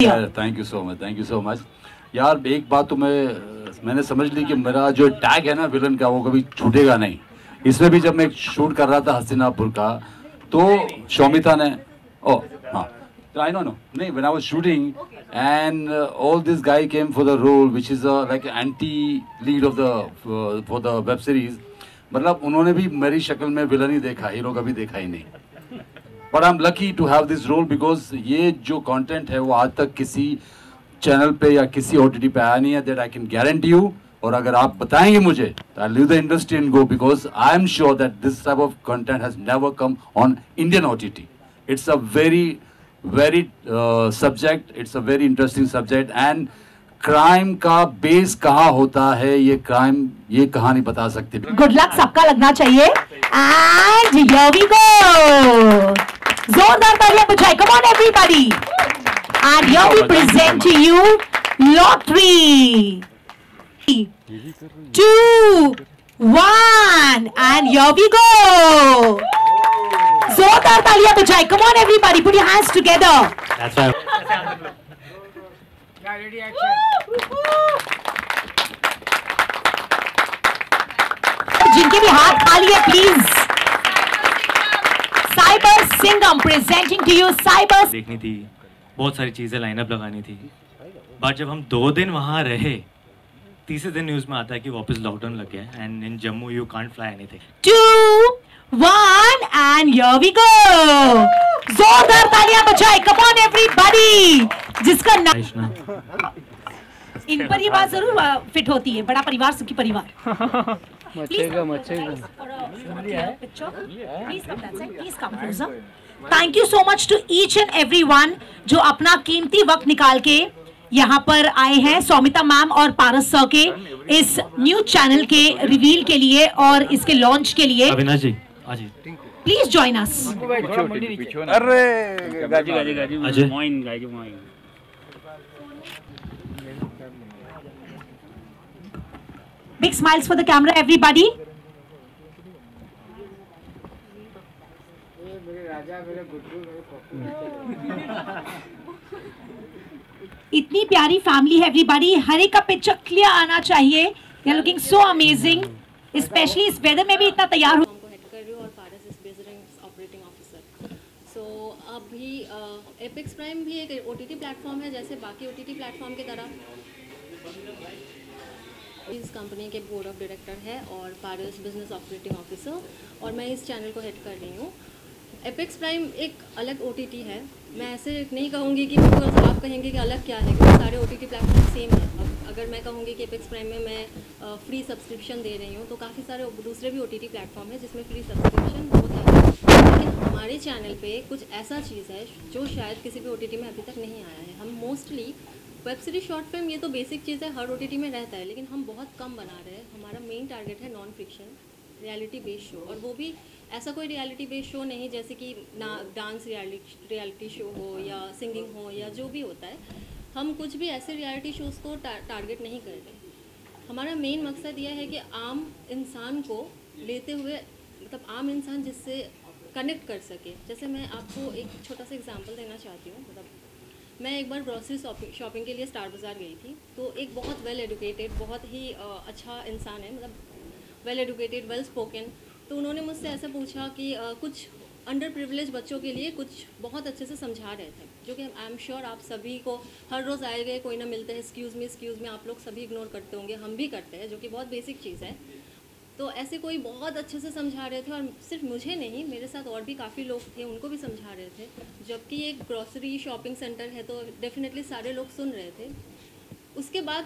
here. Thank you so much यार। एक बात तो मैंने समझ ली कि मेरा जो टैग है ना विलन का वो कभी छूटेगा नहीं। इसमें भी जब मैं शूट कर रहा था हसीनापुर का तो शौमिता ने हाँ I don't know. No, when I was shooting, and all this guy came for the role, which is like an anti-lead of the for the web series. मतलब उन्होंने भी मेरी शक्ल में विलन ही देखा, हीरो कभी देखा ही नहीं। But I'm lucky to have this role because ये जो content है वो आज तक किसी चैनल पे या किसी OTT पे आया नहीं है। That I can guarantee you. और अगर आप बताएंगे मुझे, I'll leave the industry and go because I'm sure that this type of content has never come on Indian OTT. It's a very subject, it's a very interesting subject and crime का base कहाँ होता है ये कहानी बता सकते हैं। Good luck सबका लगना चाहिए एंड हियर वी गो। जोरदार तालियां बजाएं, come on everybody and here we present to you lottery 2 1 and here we go. जोरदार तालियां बजाएं, come on everybody, put your hands together. That's right. Ready, action. जिनके भी हाथ खाली है please. Cyber Singham presenting to you cyber. देखनी थी, बहुत सारी चीजें लाइनअप लगानी थी, बट जब हम 2 दिन वहां रहे, तीसरे दिन न्यूज में आता है कि वापस लॉकडाउन लग गया and in Jammu you can't fly anything. 2 1 and here we go. जोरदार तालियां बजाएं, कम ऑन एवरीबॉडी। जिसका नाम इन पर ये बात जरूर फिट होती है, बड़ा परिवार सुखी परिवार। Thank you so much to each and everyone जो अपना कीमती वक्त निकाल के यहाँ पर आए हैं सौमिता मैम और पारस सर के इस न्यूज चैनल के रिवील के लिए और इसके लॉन्च के लिए। अविनाश जी आजी प्लीज जॉइन अस। अरे गाजी Moin Big smiles for the camera, everybody. इतनी प्यारी फैमिली है एवरीबॉडी। हर एक का पिक्चर क्लियर आना चाहिए। They are looking so amazing, especially इस वेदर में भी इतना तैयार हो। और पारस इज बिजनेस ऑपरेटिंग ऑफिसर। सो अभी एपिक्स प्राइम भी एक OTT प्लेटफॉर्म है जैसे बाकी OTT प्लेटफॉर्म की तरह। इस कंपनी के बोर्ड ऑफ डायरेक्टर है और पारस बिजनेस ऑपरेटिंग ऑफिसर, और मैं इस चैनल को हेड कर रही हूँ। एपिक्स प्राइम एक अलग OTT है। मैं ऐसे नहीं कहूँगी कि बिकॉज आप कहेंगे कि अलग क्या है, क्योंकि सारे OTT प्लेटफॉर्म सेम है। अब अगर मैं कहूँगी कि एपिक्स प्राइम में मैं फ्री सब्सक्रिप्शन दे रही हूँ तो काफ़ी सारे दूसरे भी OTT प्लेटफॉर्म है जिसमें फ्री सब्सक्रिप्शन होता है, लेकिन हमारे चैनल पे कुछ ऐसा चीज़ है जो शायद किसी भी OTT में अभी तक नहीं आया है। हम mostly web series short film ये तो बेसिक चीज़ है, हर OTT में रहता है, लेकिन हम बहुत कम बना रहे हैं। हमारा मेन टारगेट है non fiction reality based show, और वो भी ऐसा कोई रियलिटी बेस्ड शो नहीं जैसे कि ना डांस रियलिटी शो हो या सिंगिंग हो या जो भी होता है। हम कुछ भी ऐसे रियलिटी शोज़ को टारगेट नहीं कर रहे। हमारा मेन मकसद यह है कि आम इंसान को लेते हुए, मतलब आम इंसान जिससे कनेक्ट कर सके। जैसे मैं आपको एक छोटा सा एग्जांपल देना चाहती हूँ। मतलब मैं एक बार ग्रॉसरी शॉपिंग के लिए स्टार बाज़ार गई थी, तो एक बहुत वेल एजुकेटेड, बहुत ही अच्छा इंसान है, मतलब वेल एजुकेटेड, वेल स्पोकन। तो उन्होंने मुझसे ऐसा पूछा कि कुछ अंडर प्रिविलेज बच्चों के लिए कुछ बहुत अच्छे से समझा रहे थे, जो कि आई एम श्योर आप सभी को हर रोज़ आए गए कोई ना मिलते हैं एक्सक्यूज़ मी आप लोग सभी इग्नोर करते होंगे, हम भी करते हैं, जो कि बहुत बेसिक चीज़ है। तो ऐसे कोई बहुत अच्छे से समझा रहे थे, और सिर्फ मुझे नहीं, मेरे साथ और भी काफ़ी लोग थे, उनको भी समझा रहे थे। जबकि एक ग्रॉसरी शॉपिंग सेंटर है तो डेफिनेटली सारे लोग सुन रहे थे। उसके बाद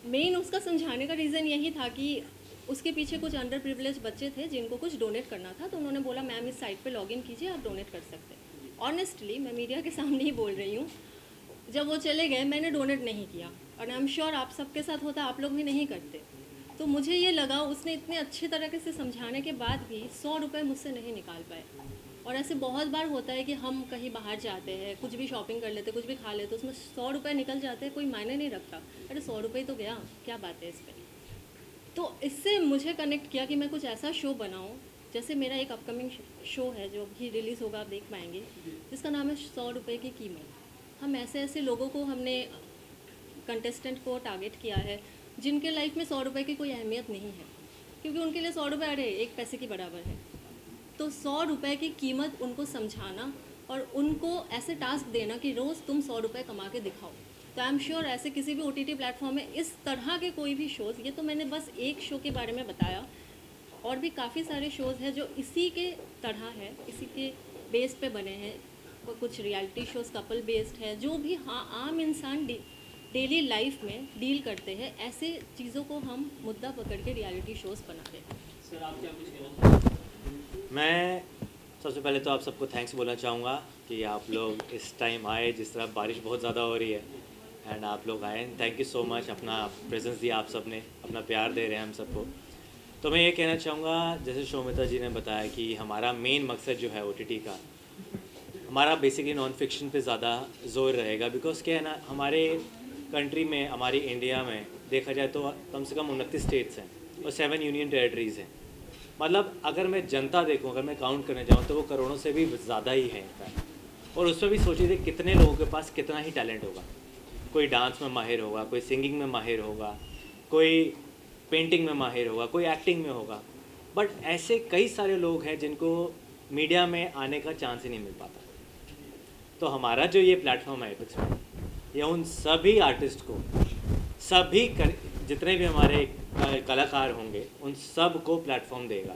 मेन उसका समझाने का रीज़न यही था कि उसके पीछे कुछ अंडर प्रिविलेज बच्चे थे जिनको कुछ डोनेट करना था। तो उन्होंने बोला मैम इस साइट पे लॉगिन कीजिए, आप डोनेट कर सकते हैं। ऑनेस्टली मैं मीडिया के सामने ही बोल रही हूँ, जब वो चले गए मैंने डोनेट नहीं किया, और आई एम श्योर आप सबके साथ होता, आप लोग भी नहीं करते। तो मुझे ये लगा उसने इतने अच्छे तरीके से समझाने के बाद भी 100 रुपये मुझसे नहीं निकाल पाए। और ऐसे बहुत बार होता है कि हम कहीं बाहर जाते हैं, कुछ भी शॉपिंग कर लेते, कुछ भी खा लेते, उसमें 100 रुपये निकल जाते हैं, कोई मायने नहीं रखता, अरे 100 रुपये तो गया, क्या बात है इस पर। तो इससे मुझे कनेक्ट किया कि मैं कुछ ऐसा शो बनाऊँ, जैसे मेरा एक अपकमिंग शो है जो भी रिलीज़ होगा, आप देख पाएंगे, जिसका नाम है 100 रुपये की कीमत। हम ऐसे ऐसे लोगों को हमने कंटेस्टेंट को टारगेट किया है जिनके लाइफ में 100 रुपये की कोई अहमियत नहीं है, क्योंकि उनके लिए 100 रुपये अरे 1 पैसे की बराबर है। तो 100 रुपये की कीमत उनको समझाना और उनको ऐसे टास्क देना कि रोज़ तुम 100 रुपये कमा के दिखाओ। तो आई एम श्योर ऐसे किसी भी OTT प्लेटफॉर्म में इस तरह के कोई भी शोज़, ये तो मैंने बस एक शो के बारे में बताया, और भी काफ़ी सारे शोज़ हैं जो इसी के तरह है, इसी के बेस पे बने हैं। कुछ रियलिटी शोज़ कपल बेस्ड है, जो भी हाँ आम इंसान डेली लाइफ में डील करते हैं, ऐसे चीज़ों को हम मुद्दा पकड़ के रियलिटी शोज़ बना रहे हैं। सर आप क्या कुछ कहना? मैं सबसे पहले तो आप सबको थैंक्स बोलना चाहूँगा कि आप लोग इस टाइम आए, जिस तरह बारिश बहुत ज़्यादा हो रही है, एंड आप लोग आए। थैंक यू सो मच, अपना प्रेजेंस दिया आप सब ने, अपना प्यार दे रहे हैं हम सबको। तो मैं ये कहना चाहूँगा, जैसे शौमिता जी ने बताया कि हमारा मेन मकसद जो है OTT का, हमारा बेसिकली नॉन फिक्शन पे ज़्यादा जोर रहेगा। बिकॉज क्या है ना, हमारे कंट्री में, हमारी इंडिया में देखा जाए तो कम से कम 29 स्टेट्स हैं और 7 यूनियन टेरेटरीज़ हैं। मतलब अगर मैं जनता देखूं, अगर मैं काउंट करने जाऊं तो वो करोड़ों से भी ज़्यादा ही है इनफैक्ट। और उसमें भी सोचिए थे कितने लोगों के पास कितना ही टैलेंट होगा। कोई डांस में माहिर होगा, कोई सिंगिंग में माहिर होगा, कोई पेंटिंग में माहिर होगा, कोई एक्टिंग में होगा, बट ऐसे कई सारे लोग हैं जिनको मीडिया में आने का चांस ही नहीं मिल पाता। तो हमारा जो ये प्लेटफॉर्म है एपिक्स में, ये उन सभी आर्टिस्ट को, जितने भी हमारे कलाकार होंगे उन सब को प्लेटफॉर्म देगा।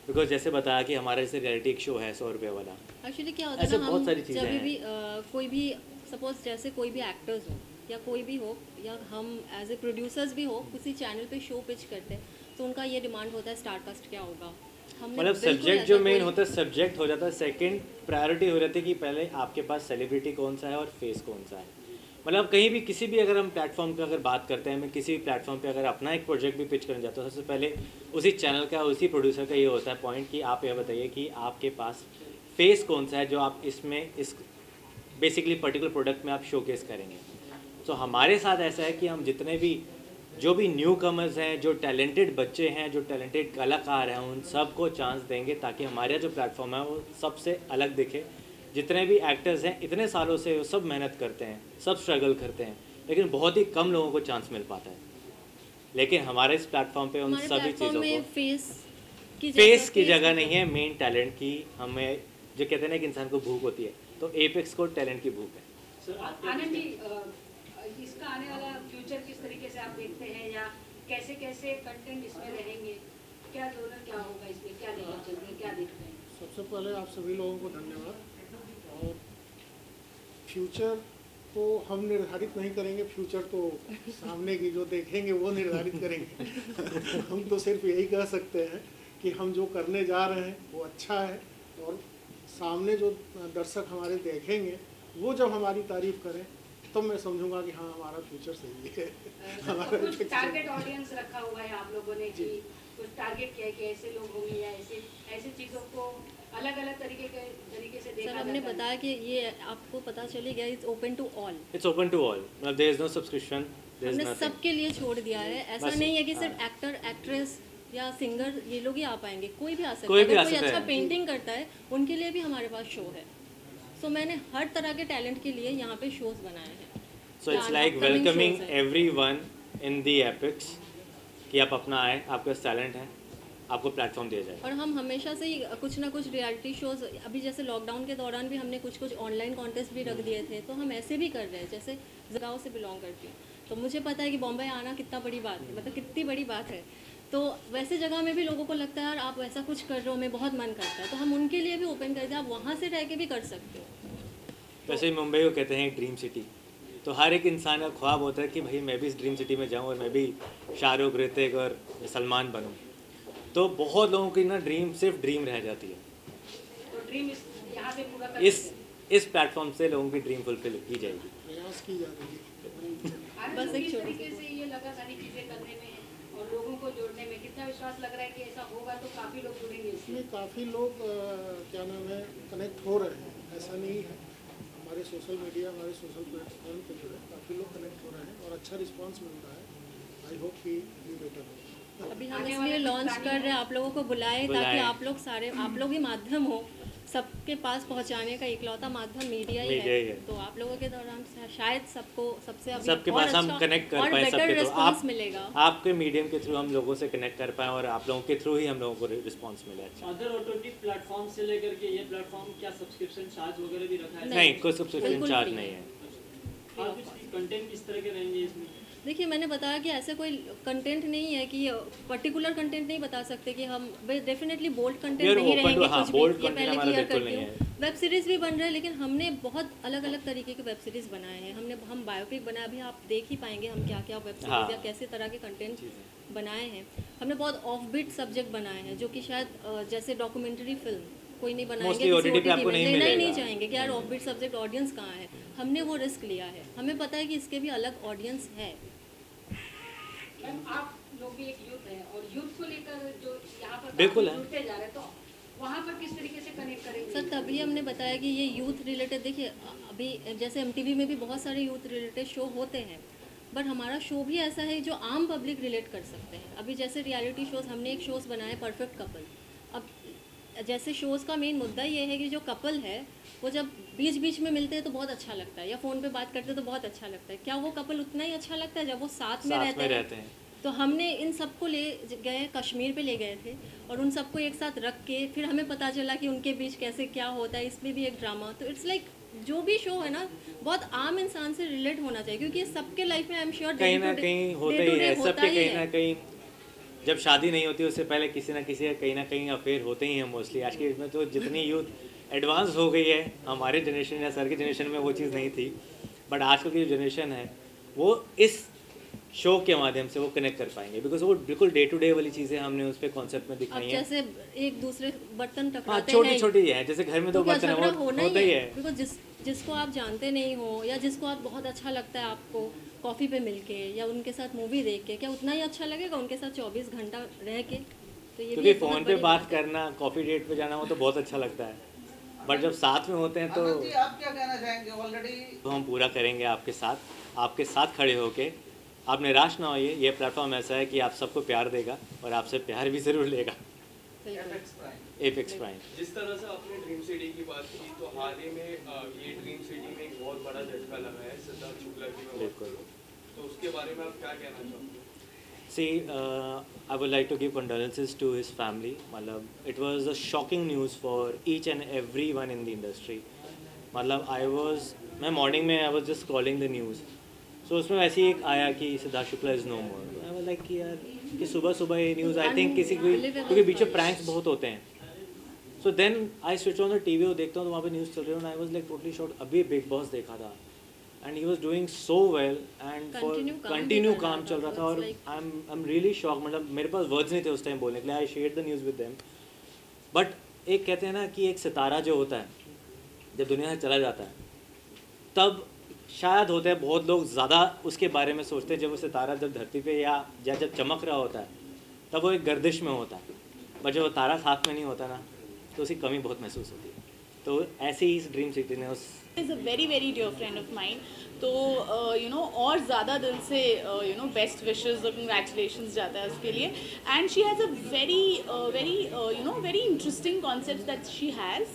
बिकॉज जैसे बताया कि हमारा जैसे रियलिटी एक शो है 100 रुपये वाला, एक्चुअली क्या होता है ऐसे ना, बहुत हम सारी चीज़ें जब भी हैं। कोई भी सपोज जैसे कोई भी एक्टर्स हो या कोई भी हो, या हम एज ए प्रोड्यूसर्स भी हो, किसी चैनल पे शो पिच करते हैं तो उनका ये डिमांड होता है स्टारकास्ट क्या होगा। हमने मतलब बिल्कुल सब्जेक्ट ऐसा जो मेन कोई- होता है, सब्जेक्ट हो जाता है सेकंड, प्रायोरिटी हो जाती है कि पहले आपके पास सेलिब्रिटी कौन सा है और फेस कौन सा है। मतलब कहीं भी किसी भी अगर हम प्लेटफॉर्म पे अगर बात करते हैं, मैं किसी भी प्लेटफॉर्म पे अगर अपना एक प्रोजेक्ट भी पिच करने जाता हूँ, सबसे पहले उसी चैनल का, उसी प्रोड्यूसर का ये होता है पॉइंट कि आप ये बताइए कि आपके पास फेस कौन सा है जो आप इसमें इस बेसिकली पर्टिकुलर प्रोडक्ट में आप शोकेस करेंगे। तो हमारे साथ ऐसा है कि हम जितने भी जो भी न्यू कमर्स हैं, जो टैलेंटेड बच्चे हैं, जो टैलेंटेड कलाकार हैं, उन सबको चांस देंगे ताकि हमारा जो प्लेटफॉर्म है वो सबसे अलग दिखे। जितने भी एक्टर्स हैं इतने सालों से वो सब मेहनत करते हैं, सब स्ट्रगल करते हैं, लेकिन बहुत ही कम लोगों को चांस मिल पाता है। लेकिन हमारे इस प्लेटफॉर्म पे उन सभी चीज़ों को फेस की जगह नहीं है, मेन टैलेंट की। हमें जो कहते हैं ना कि इंसान को भूख होती है, तो एपेक्स को टैलेंट की भूख है। आनंद जी, इसका आने वाला फ्यूचर किस तरीके से आप देखते हैं, या कैसे कैसे कंटेंट इसमें रहेंगे, क्या जोनर क्या होगा इसमें, क्या लेकर चल रहे हैं, क्या देखते हैं? सबसे पहले आप सभी लोगों को धन्यवाद। और फ्यूचर तो हम निर्धारित नहीं करेंगे, फ्यूचर तो सामने की जो देखेंगे वो निर्धारित करेंगे। हम तो सिर्फ यही कह सकते हैं कि हम जो करने जा रहे हैं वो अच्छा है, और सामने जो दर्शक हमारे देखेंगे वो जब हमारी तारीफ करें तो मैं समझूंगा कि हाँ हमारा फ्यूचर सही है। हमारा कुछ टारगेट ऑडियंस रखा हुआ है आप लोगों ने कि कुछ टारगेट किया है कि ऐसे लोग होंगे या ऐसे चीज़ों को अलग अलग तरीके से देखा सर हमने बताया कि ये आपको पता चली गया, it's open to all. It's open to all, मतलब there is no subscription, there is हमने नथिंग। सबके लिए छोड़ दिया है। ऐसा बस, नहीं है कि हाँ। सिर्फ एक्टर, एक्ट्रेस या सिंगर ये लोग ही आ पाएंगे, कोई भी आ सकता कोई है। भी आ अगर कोई सकता अच्छा है। पेंटिंग करता है उनके लिए भी हमारे पास शो है। सो मैंने हर तरह के टैलेंट के लिए यहाँ पे शोज बनाए हैं। So it's Yeah, like upcoming welcoming shows है। एवरीवन इन द एपिक्स कि आप अपना आए, आपके पास टैलेंट है, आपको प्लेटफॉर्म दिया जाए। और हम हमेशा से ही कुछ ना कुछ रियलिटी शोज, अभी जैसे लॉकडाउन के दौरान भी हमने कुछ ऑनलाइन कॉन्टेस्ट भी रख दिए थे, तो हम ऐसे भी कर रहे हैं। जैसे गाँव से बिलोंग करती हूँ तो मुझे पता है कि बॉम्बे आना कितना बड़ी बात है, मतलब कितनी बड़ी बात है। तो वैसे जगह में भी लोगों को लगता है यार आप ऐसा कुछ कर रहे हो, मैं बहुत मन करता है, तो हम उनके लिए भी ओपन करते हैं, आप वहाँ से रह के भी कर सकते हो। वैसे ही मुंबई को कहते हैं ड्रीम सिटी, तो हर एक इंसान का ख्वाब होता है कि भाई मैं भी इस ड्रीम सिटी में जाऊँ और मैं भी शाहरुख, ऋतिक और सलमान बनूँ। तो बहुत लोगों की ना ड्रीम सिर्फ ड्रीम रह जाती है। तो ड्रीम यहाँ से पूरा कर इस प्लेटफॉर्म से लोगों की ड्रीम फुलफिल की जाएगी। प्रयास की जा रही है। बस एक तरीके से ये लगा सारी चीज़ें करने में और लोगों को जोड़ने में कितना विश्वास लग रहा है कि ऐसा होगा तो काफ़ी लोग जुड़ेंगे इसमें? इसमें काफ़ी लोग क्या नाम है कनेक्ट हो रहे हैं, ऐसा नहीं है। हमारे सोशल मीडिया, हमारे सोशल प्लेटफॉर्म पे जो है काफ़ी लोग कनेक्ट हो रहे हैं और अच्छा रिस्पांस मिल रहा है। आई होप कि ये बेटर हो। अभी हम इसलिए लॉन्च कर रहे हैं, आप लोगों को बुलाए ताकि आप लोग सारे, आप लोग ही माध्यम हो सबके पास पहुंचाने का इकलौता माध्यम मीडिया ही है। तो आप लोगों के दौरान शायद सबसे अभी सबके और पास हम अच्छा कनेक्ट कर और पाए बेटर सबके थ्रू। रिस्पांस मिलेगा। आपके मीडियम के थ्रू हम लोगों से कनेक्ट कर पाए और आप लोगों के थ्रू ही हम लोगों को रिस्पांस मिले। अच्छा, अदर OTT प्लेटफॉर्म से लेकर के ये प्लेटफॉर्म क्या सब्सक्रिप्शन चार्ज वगैरह भी रखा है? नहीं, कोई सब्सक्रिप्शन चार्ज नहीं है। आप कंटेंट किस तरह के रहेंगे इसमें? देखिए, मैंने बताया कि ऐसे कोई कंटेंट नहीं है कि पर्टिकुलर कंटेंट नहीं बता सकते कि हम डेफिनेटली बोल्ड कंटेंट नहीं रहेंगे, कुछ भी ये पहले क्लियर करती हूँ। वेब सीरीज़ भी बन रहा है, लेकिन हमने बहुत अलग अलग तरीके के वेब सीरीज़ बनाए हैं। हम बायोपिक बनाए, अभी आप देख ही पाएंगे हम क्या क्या वेब सीरीज़ या कैसे तरह के कंटेंट बनाए हैं। हमने बहुत ऑफ बीट सब्जेक्ट बनाए हैं जो कि शायद जैसे डॉक्यूमेंट्री फिल्म कोई नहीं बनाएंगे, लेना ही नहीं चाहेंगे कि यार ऑफ बीट सब्जेक्ट ऑडियंस कहाँ है। हमने वो रिस्क लिया है, हमें पता है कि इसके भी अलग ऑडियंस है। मैम, आप लोग भी एक यूथ है और यूथ को लेकर जो यहाँ पर बिल्कुल जुड़ते जा रहे हैं, तो वहाँ पर किस तरीके से कनेक्ट करेंगे? सर, तभी हमने बताया कि ये यूथ रिलेटेड, देखिए अभी जैसे MTV में भी बहुत सारे यूथ रिलेटेड शो होते हैं, बट हमारा शो भी ऐसा है जो आम पब्लिक रिलेट कर सकते हैं। अभी जैसे रियलिटी शोज़, हमने एक शोज़ बनाया परफेक्ट कपल। अब जैसे शोज़ का मेन मुद्दा ये है कि जो कपल है वो जब बीच बीच में मिलते हैं तो बहुत अच्छा लगता है, या फ़ोन पे बात करते हैं तो बहुत अच्छा लगता है। क्या वो कपल उतना ही अच्छा लगता है जब वो साथ में रहते हैं? तो हमने इन सबको ले गए, कश्मीर पे ले गए थे और उन सबको एक साथ रख के फिर हमें पता चला कि उनके बीच कैसे क्या होता है। इसमें भी एक ड्रामा, तो इट्स लाइक जो भी शो है ना बहुत आम इंसान से रिलेट होना चाहिए, क्योंकि ये सबके लाइफ में आई एम श्योर कहीं ना कहीं होता ही है। सबके कहीं ना कहीं जब शादी नहीं होती उससे पहले किसी ना किसी का कहीं ना कहीं अफेयर होते ही हैं मोस्टली। आज के में तो जितनी यूथ एडवांस हो गई है, हमारे जनरेशन या सर की जनरेशन में वो चीज़ नहीं थी, बट आजकल की जो जनरेशन है वो इस शो के माध्यम से वो कनेक्ट कर पाएंगे, बिकॉज वो बिल्कुल डे टू डे वाली चीज़ें हमने उस पे कॉन्सेप्ट में दिखाई हैं। जैसे एक दूसरे बर्तन टकराते हैं, छोटी छोटी है, जैसे घर में तो बर्तन है, वो होता ही है। बिकॉज जिसको आप जानते नहीं हो या जिसको आप बहुत अच्छा लगता है आपको कॉफ़ी पे मिलके या उनके साथ मूवी देख के, क्या उतना ही अच्छा लगेगा उनके साथ 24 घंटा रह के? तो ये क्योंकि फ़ोन पे बात करना, कॉफ़ी डेट पे जाना वो तो बहुत अच्छा लगता है, बट जब साथ में होते हैं तो आप क्या कहना चाहेंगे? ऑलरेडी तो हम पूरा करेंगे आपके साथ खड़े होके। आप निराश ना होइए, ये प्लेटफॉर्म ऐसा है कि आप सबको प्यार देगा और आपसे प्यार भी ज़रूर लेगा। एपेक्स प्राइम जिस तरह से आपने ड्रीम सिटी की बात की, तो हाल ही में ये ड्रीम सिटी में एक बहुत बड़ा झटका लगा है सिद्धार्थ शुक्ला की, बिल्कुल, तो उसके बारे में आप क्या कहना चाहोगे? See, I would like to give condolences to his family. मतलब it was a shocking news for each and everyone in the industry. मतलब मैं मॉर्निंग में I was just scrolling the news. So उसमें वैसे ही एक आया कि Siddharth Shukla is no more. I was like कि यार कि सुबह ये न्यूज़ आई थिंक किसी को, क्योंकि बीच में प्रैंक्स बहुत होते हैं। So then I switch on the TV और देखता हूँ तो वहाँ पे न्यूज़ चल रही है, I was like totally shocked. अभी बिग बॉस देखा था and he was doing so well and for continue काम चल रहा था और आई एम रियली शॉक। मतलब मेरे पास वर्ड्स नहीं थे उस टाइम बोलने के लिए। I share the news with them. But एक कहते हैं ना कि एक सितारा जो होता है जब दुनिया से चला जाता है तब शायद होते हैं बहुत लोग ज़्यादा उसके बारे में सोचते हैं। जब वो सितारा जब धरती पे या जब चमक रहा होता है तब वो एक गर्दिश में होता है, बट जब वो तारा साथ में नहीं होता ना तो उसकी कमी बहुत महसूस होती है। तो ऐसे ही इस ड्रीम सिटी ने उस is a very very dear friend of mind, तो और ज़्यादा दिल से बेस्ट विशेस और कंग्रेचुलेशंस जाता है उसके लिए। And she has a very interesting concept that she has.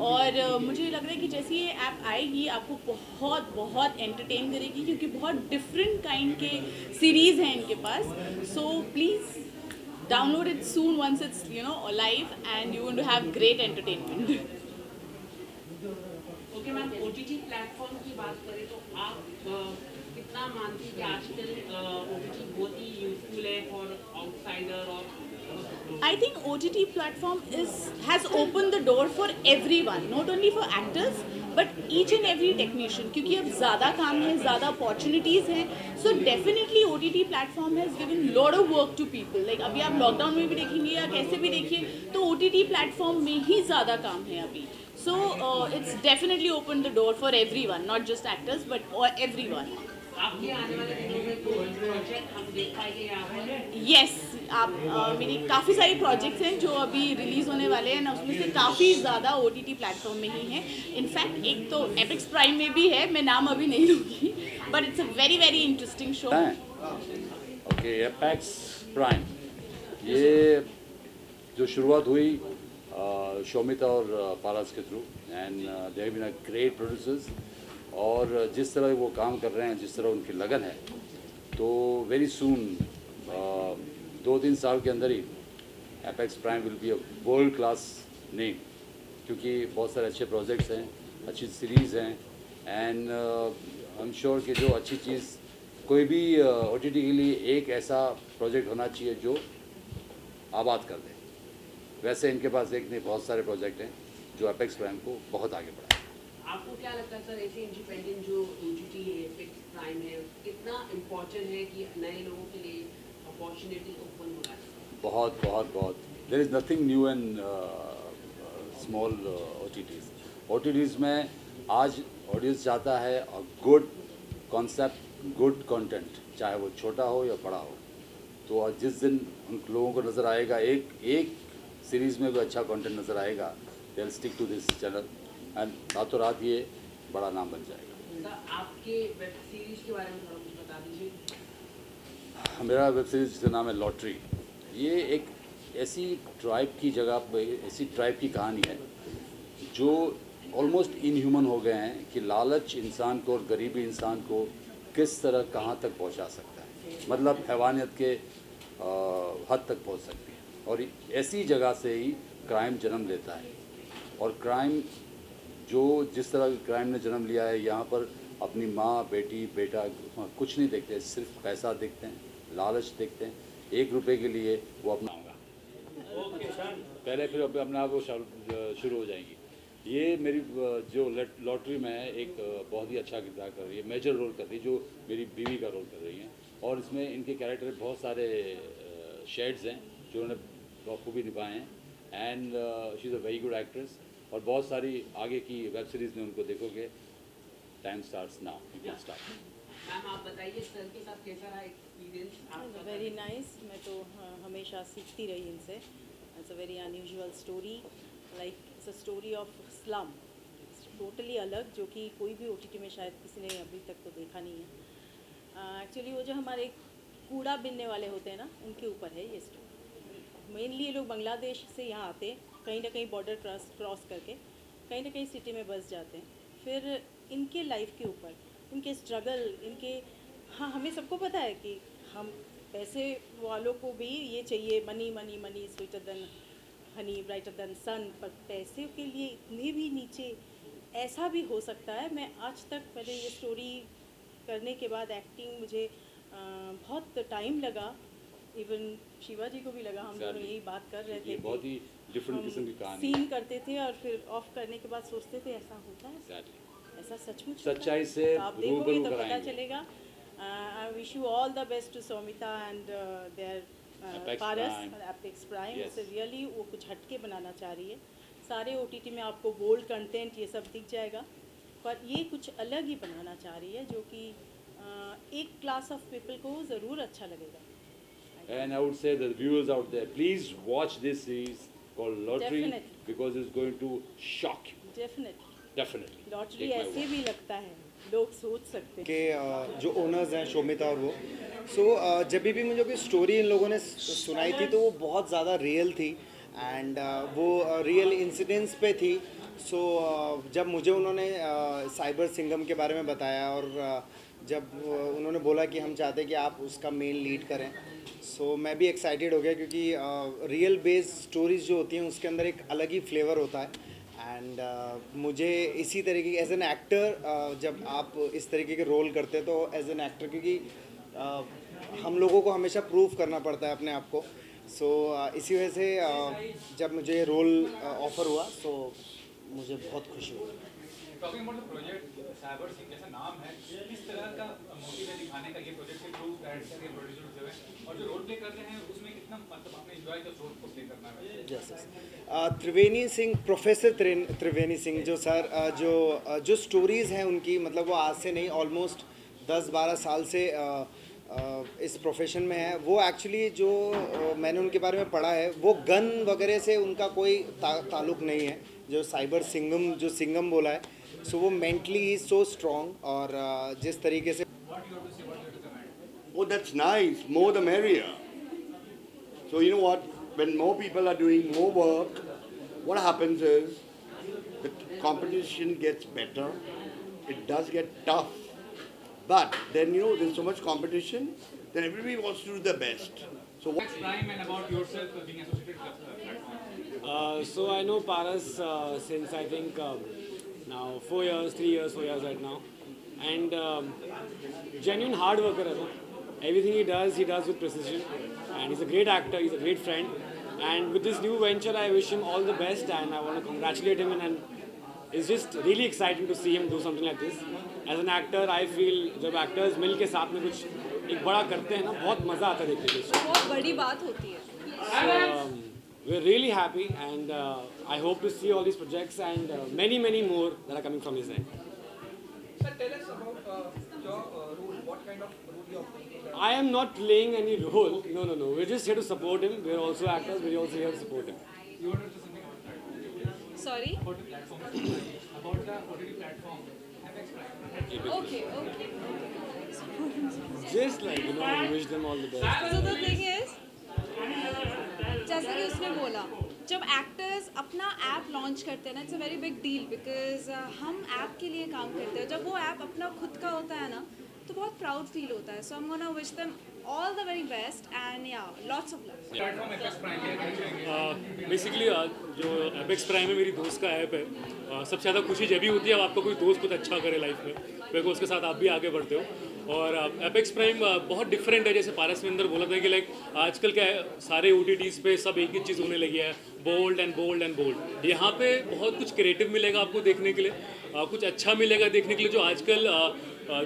और मुझे लग रहा है कि जैसे ये ऐप आएगी आपको बहुत बहुत एंटरटेन करेगी, क्योंकि बहुत डिफरेंट काइंड के सीरीज़ हैं इनके पास। So please download it soon once it's live and you're going to have great entertainment. Okay ma'am, OTT platform की बात करें तो आप कितना मानती हैं कि आजकल OTT बहुत ही यूजफुल है फॉर आउटसाइडर? और I think OTT platform has opened the door for everyone, not only for actors but each and every technician, क्योंकि अब ज़्यादा काम है, ज़्यादा opportunities हैं। So definitely OTT platform has given lot of work to people. Like अभी आप lockdown में भी देखेंगे या कैसे भी देखिए तो OTT प्लेटफॉर्म में ही ज़्यादा काम है अभी। So it's definitely opened the door for everyone, not just actors but everyone. आपके आने वाले दिनों में कोई प्रोजेक्ट हम देख पाएंगे यहाँ पर? Yes, आप मेरी काफ़ी सारी प्रोजेक्ट्स हैं जो अभी रिलीज़ होने वाले हैं ना, उसमें से काफ़ी ज़्यादा OTT प्लेटफॉर्म में ही हैं। इनफैक्ट एक तो एपेक्स प्राइम में भी है, मैं नाम अभी नहीं लूँगी, but it's a very very interesting show. Okay, apex prime ये जो शुरुआत हुई शोमिता और पारस के through, and they have been a great producers. और जिस तरह वो काम कर रहे हैं, जिस तरह उनकी लगन है, तो वेरी सून 2-3 साल के अंदर ही Apex Prime will be a world class name, क्योंकि बहुत सारे अच्छे प्रोजेक्ट्स हैं, अच्छी सीरीज़ हैं, एंड आई एम श्योर कि जो अच्छी चीज़ कोई भी OTT के लिए एक ऐसा प्रोजेक्ट होना चाहिए जो आबाद कर दे। वैसे इनके पास एक नहीं, बहुत सारे प्रोजेक्ट हैं जो एपेक्स प्राइम को बहुत आगे बढ़ाए। आपको क्या लगता है सर, ऐसे इंडिपेंडेंट जो OTT एपेक्स प्राइम है कितना इम्पोर्टेंट है कि नए लोगों के लिए अपॉर्चुनिटी ओपन हो रहा है? बहुत बहुत बहुत। There is nothing new in small OTTs में आज ऑडियंस चाहता है a good concept, good content, चाहे वो छोटा हो या बड़ा हो। तो जिस दिन उन लोगों को नज़र आएगा एक सीरीज़ में भी अच्छा कंटेंट नज़र आएगा, they will stick to this channel, and रातों रात ये बड़ा नाम बन जाएगा। सर आपके वेब सीरीज़ के बारे में थोड़ा कुछ बता दीजिए। मेरा वेब सीरीज़ का नाम है लॉटरी। ये एक ऐसी ट्राइब की जगह पर, ऐसी ट्राइब की कहानी है जो ऑलमोस्ट इनह्यूमन हो गए हैं कि लालच इंसान को और गरीबी इंसान को किस तरह कहाँ तक पहुँचा सकता है, मतलब हैवानियत के हद तक पहुँच सकती है। और ऐसी जगह से ही क्राइम जन्म लेता है, और क्राइम जो जिस तरह क्राइम ने जन्म लिया है, यहाँ पर अपनी माँ, बेटी, बेटा कुछ नहीं देखते, सिर्फ पैसा देखते हैं, लालच देखते हैं। 1 रुपये के लिए वो अपना पहले फिर अपने आप वो शुरू हो जाएंगी। ये मेरी जो लॉटरी में है एक बहुत ही अच्छा किरदार कर रही है, मेजर रोल कर रही है, जो मेरी बीवी का रोल कर रही हैं। और इसमें इनके कैरेक्टर बहुत सारे शेड्स हैं जो उन्होंने बखूबी निभाए हैं, and she is a very good actress. और बहुत सारी आगे की वेब सीरीज़ में उनको देखोगे। Time starts now, you can start. Ma'am आप बताइए सर के साथ कैसा रहा एक्सपीरियंस? Very nice. मैं तो हमेशा सीखती रही इनसे। It's a very unusual story, like it's a story of slum, totally अलग, जो कि कोई भी OTT में शायद किसी ने अभी तक तो देखा नहीं है। एक्चुअली वो जो हमारे कूड़ा बिनने वाले होते हैं ना, उनके ऊपर है ये स्टोरी। मेनली ये लोग बांग्लादेश से यहाँ आते हैं, कहीं ना कहीं बॉर्डर क्रॉस करके कहीं ना कहीं सिटी में बस जाते हैं। फिर इनके लाइफ के ऊपर, इनके स्ट्रगल, इनके, हाँ हमें सबको पता है कि हम पैसे वालों को भी ये चाहिए, money money money sweeter than honey brighter than sun, पर पैसे के लिए इतने भी नीचे ऐसा भी हो सकता है। मैं आज तक, मैंने ये स्टोरी करने के बाद एक्टिंग मुझे बहुत टाइम लगा, इवन शिवा जी को भी लगा। हम दोनों यही बात कर रहे थे, बहुत ही डिफरेंट किस्म की कहानी सीन करते थे और फिर ऑफ करने के बाद सोचते थे ऐसा होता है, ऐसा सचमुच सच्चाई से आप देखोगे तो पता चलेगा। I wish you all the best to Somita and their Paras Apex Prime. इसे रियली वो कुछ हटके बनाना चाह रही है। सारे OTT में आपको बोल्ड कंटेंट ये सब दिख जाएगा, पर ये कुछ अलग ही बनाना चाह रही है, जो कि एक क्लास ऑफ पीपल को ज़रूर अच्छा लगेगा। And I would say the viewers out there, please watch this series called Lottery. Definitely. Because it's going to shock you. Definitely. Lottery ऐसे भी लगता है, लोग सोच सकते हैं कि जो ओनर्स हैं शोमिता और वो, जब भी मुझे कोई स्टोरी इन लोगों ने सुनाई थी तो वो बहुत ज़्यादा रियल थी, एंड वो रियल इंसिडेंट्स पे थी। जब मुझे उन्होंने साइबर सिंगम के बारे में बताया, और जब उन्होंने बोला कि हम चाहते हैं कि आप उसका मेन लीड करें, मैं भी एक्साइटेड हो गया, क्योंकि रियल बेस्ड स्टोरीज जो होती हैं उसके अंदर एक अलग ही फ्लेवर होता है। एंड मुझे इसी तरीके की एज एन एक्टर, जब आप इस तरीके के रोल करते हैं तो एज एन एक्टर, क्योंकि हम लोगों को हमेशा प्रूव करना पड़ता है अपने आप को, इसी वजह से जब मुझे रोल ऑफ़र हुआ तो मुझे बहुत खुशी हुई। Talking about the project, cyber Singh जैसा नाम है, किस तरह का मोटिव है दिखाने का ये प्रोजेक्ट के थ्रू, डायरेक्टर के प्रोड्यूसर जो है, और जो रोल प्ले कर रहे हैं उसमें कितना मतलब आपने एंजॉय किया रोल को प्ले करना है? जैसे त्रिवेणी सिंह, प्रोफेसर त्रिवेणी सिंह जो सर, जो स्टोरीज़ हैं उनकी, मतलब वो आज से नहीं, ऑलमोस्ट 10-12 साल से इस प्रोफेशन में है। वो एक्चुअली जो मैंने उनके बारे में पढ़ा है, वो गन वगैरह से उनका कोई ताल्लुक़ नहीं है। जो साइबर सिंगम, जो सिंगम बोला है, वो मेंटली ही सो स्ट्रॉन्ग, और जिस तरीके से Oh, that's nice. More the merrier. So you know what? When more people are doing more work, what happens is the competition gets better. It does get tough, but then there's so much competition. Then everybody wants to do the best. So what's Prime and about yourself being associated with the platform? So I know Paras since I think now 4 years, 3 years, 4 years right now, and genuine hard worker. Everything he does with precision, and he's a great actor. He's a great friend, and with this new venture, I wish him all the best, and I want to congratulate him. And it's just really exciting to see him do something like this. As an actor, I feel जब actors मिल के साथ में कुछ एक बड़ा करते हैं ना, बहुत मजा आता है देखने के लिए. बहुत बड़ी बात होती है. So we're really happy, and I hope to see all these projects and many more that are coming from his end. Sir, tell us about your role. What kind of role you are playing? I am not playing any role. No. We're just here to support him. We're also actors. We're also here to support him. You want to say something? Sorry. About the platform. About the OTT platform. Okay. Just like wish them all the best. So the thing is, जैसा कि उसने बोला, जब actors अपना app launch करते हैं ना, it's a very big deal because हम ऐप के लिए काम करते हैं. जब वो ऐप अपना खुद का होता है ना, तो बहुत प्राउड फील होता है. So I am gonna wish them all the very best and या lots of love. Platform Apex Prime basically जो एपेक्स प्राइम है मेरी दोस्त का ऐप है. सबसे ज़्यादा खुशी जब भी होती है आपका कोई दोस्त कुछ अच्छा करे लाइफ में, बिकॉज उसके साथ आप भी आगे बढ़ते हो. और एपेक्स प्राइम बहुत डिफरेंट है. जैसे पारस में अंदर बोला था कि लाइक आजकल क्या है, सारे OTTs पे सब एक ही चीज़ होने लगी है, bold and bold and bold. यहाँ पे बहुत कुछ क्रिएटिव मिलेगा आपको देखने के लिए, कुछ अच्छा मिलेगा देखने के लिए. जो आजकल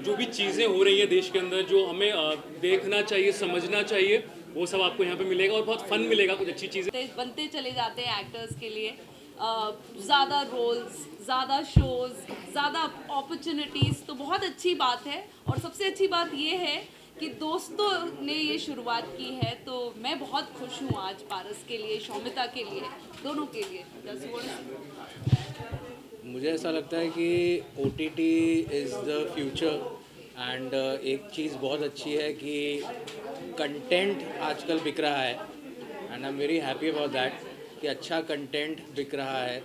जो भी चीज़ें हो रही हैं देश के अंदर, जो हमें देखना चाहिए, समझना चाहिए, वो सब आपको यहाँ पे मिलेगा और बहुत फन मिलेगा. कुछ अच्छी चीज़ें बनते चले जाते हैं एक्टर्स के लिए. ज़्यादा रोल्स, ज़्यादा शोज़, ज़्यादा अपॉर्चुनिटीज़, तो बहुत अच्छी बात है. और सबसे अच्छी बात ये है कि दोस्तों ने ये शुरुआत की है, तो मैं बहुत खुश हूँ आज पारस के लिए, शौमिता के लिए, दोनों के लिए. मुझे ऐसा लगता है कि OTT is the future. And एक चीज़ बहुत अच्छी है कि कंटेंट आजकल बिक रहा है, and I am very happy about that कि अच्छा कंटेंट बिक रहा है.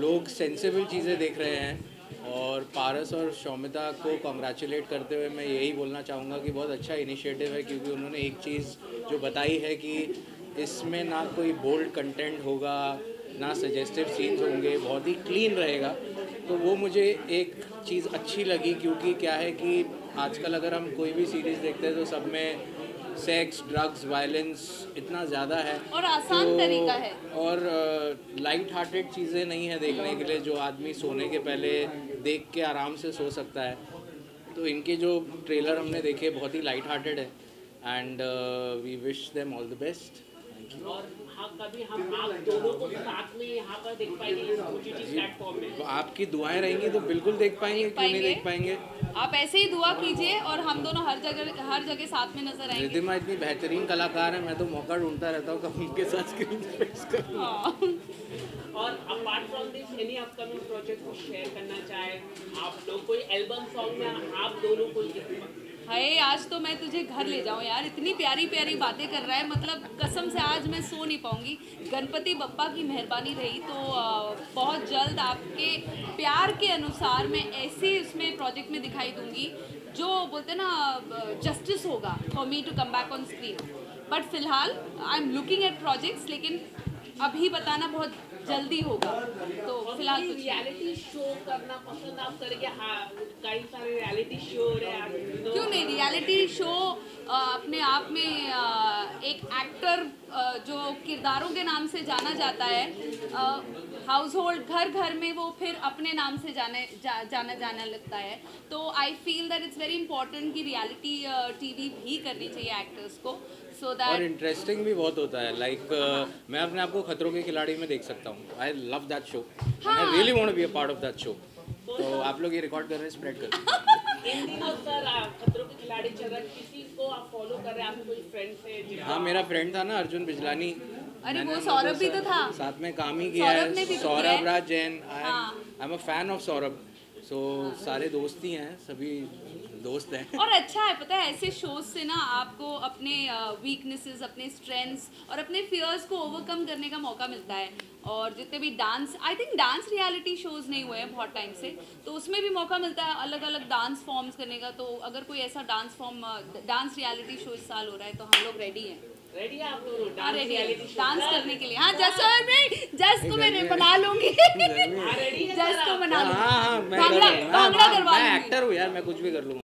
लोग सेंसिबल चीज़ें देख रहे हैं. और पारस और शौमिता को कॉन्ग्रेचुलेट करते हुए मैं यही बोलना चाहूँगा कि बहुत अच्छा इनिशिएटिव है, क्योंकि उन्होंने एक चीज़ जो बताई है कि इसमें ना कोई बोल्ड कंटेंट होगा, ना सजेस्टिव सीन्स होंगे, बहुत ही क्लीन रहेगा. तो वो मुझे एक चीज़ अच्छी लगी, क्योंकि क्या है कि आजकल अगर हम कोई भी सीरीज़ देखते हैं तो सब में सेक्स, ड्रग्स, वायलेंस इतना ज़्यादा है और आसान तरीका है, और लाइट हार्टेड चीज़ें नहीं है देखने के लिए, जो आदमी सोने के पहले देख के आराम से सो सकता है. तो इनके जो ट्रेलर हमने देखे बहुत ही लाइट हार्टेड है, and we wish them all the best. और कभी हम आप दोनों को साथ में यहाँ पर देख पाएंगे इस OTT प्लेटफॉर्म में? आपकी दुआएं रहेंगी तो बिल्कुल देख पाएंगे, क्यों नहीं देख पाएंगे. आप ऐसे ही दुआ कीजिए और हम दोनों हर जगह साथ में नजर आएंगे. रिद्धिमा इतनी बेहतरीन कलाकार है, मैं तो मौका ढूंढता रहता हूँ कब उनके साथ स्क्रीन स्पेस करूँ. और apart from this any upcoming project को शेयर करना चाहे आप लोग, कोई एल्बम सॉन्ग में आप दोनों को? हाय, आज तो मैं तुझे घर ले जाऊँ यार, इतनी प्यारी प्यारी बातें कर रहा है, मतलब कसम से आज मैं सो नहीं पाऊँगी. गणपति बप्पा की मेहरबानी रही तो बहुत जल्द आपके प्यार के अनुसार मैं ऐसे उसमें प्रोजेक्ट में दिखाई दूँगी जो बोलते ना जस्टिस होगा for me to come back on screen. But फिलहाल I am looking at projects, लेकिन अभी बताना बहुत जल्दी होगा. तो फिलहाल रियलिटी शो करना पसंद आप करेंगे? हाँ, कई सारे रियलिटी शो रहे, क्यों नहीं. रियलिटी शो अपने आप में एक एक्टर जो किरदारों के नाम से जाना जाता है, हाउस होल्ड घर घर में वो फिर अपने नाम से जाना लगता है. तो I feel that it's very important कि रियलिटी TV भी करनी चाहिए एक्टर्स को. So और इंटरेस्टिंग भी बहुत होता है. लाइक मैं अपने आप को खतरों के खिलाड़ी में देख सकता हूँ. I love that show, I really want to be a part of that show. तो आप लोग ये रिकॉर्ड कर रहे हैं, स्प्रेड कर रहे हैं. इन दिनों सर खतरों के खिलाड़ी चल रहा है, किसी को आप फॉलो कर रहे हैं? आपके कोई फ्रेंड से? हाँ, मेरा फ्रेंड था ना अर्जुन बिजलानी. अरे वो सौरभ भी तो था, साथ में काम ही किया है. Saurabh Raj Jain. I am a fan of Saurabh. So सारे दोस्त ही हैं, सभी दोस्त हैं। और अच्छा है पता है, ऐसे शोज से ना आपको अपने वीकनेसेस, अपने स्ट्रेंथ्स और अपने फियर्स को ओवरकम करने का मौका मिलता है। और जितने भी dance, I think dance reality shows नहीं हुए हैं बहुत टाइम से, तो उसमें भी मौका मिलता है अलग अलग डांस फॉर्म्स करने का। तो अगर कोई ऐसा dance form, dance reality show इस साल हो रहा है तो हम लोग रेडी हैं। रेडी है आप लोग डांस करने के लिए? हाँ, जस को मैं बना लूंगी, जस को बना लूंगी, हाँ, मैं भांगड़ा करवा लूंगी। मैं एक्टर हूँ यार, मैं कुछ भी कर लूँगा।